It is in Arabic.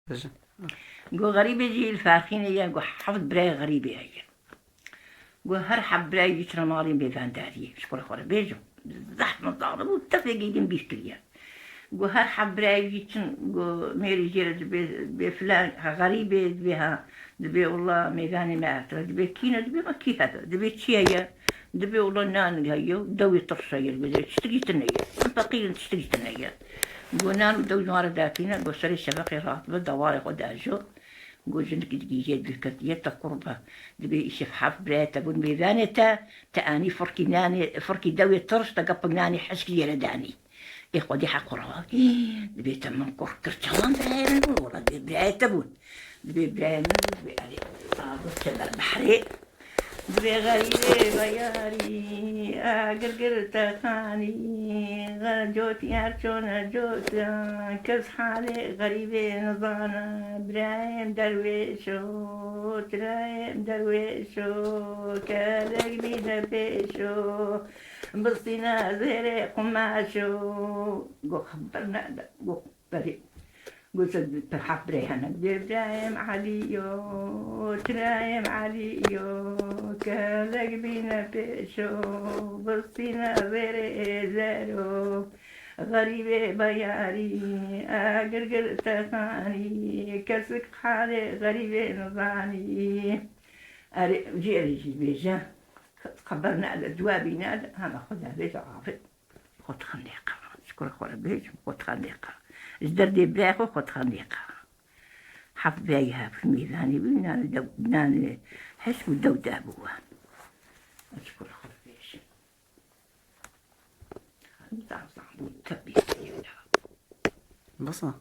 باش قو غريبة يجي الفارخين يا قو حفظ براي غريبة هي قو هر حب براي يشرى مالي بيفان داري شكرا خورا بيجو زحمة ضارب والتفق يدين بيشتريها قو هر حب براي يشن قو ميري جيرة بفلان غريبة بها دبي والله ميفاني ما أترى دبي كينا دبي ما كي هذا دبي تشيا دبي والله نان هيو دوي طرشية بدي تشتري تنية فقير تشتري تنية قلنا دو نوار دافينا قو سري شبقي راتبة دواري قداجو قو جنك دقيجات بالكتية قربة دبي إشي حاف براتا بون ميزانتا تاني فركي دوي طرش تقبقناني حشكي يرداني إخوة دي حق روا دبي تمن كرتشان براين والله براتا بون دبي براين دبي علي قلت البحري دبي غريبة غياري قرقر تخاني جوت يارشون جوت كز حالي غريبة نظانا برايم درويشو ترايم درويشو كالك بينا بيشو بصينا زيري قماشو قو خبرنا قو بريء قلت تحب ريحنا برايم عليو ترايم عليو كالك بينا بيشو بصينا غير زارو غريبة بياري قرقر تخاني كسك حالي غريبة نظاني جيري بيجا خبرنا على جوابي نادا أنا خذها بيجا عافت خد خنديقة شكرا خورا بيجا خد خنديقة ازدردي براخو خد خنديقة حف بايها في ميزاني بناني حس ودو دابوها أشكر خورا بيجا بصمة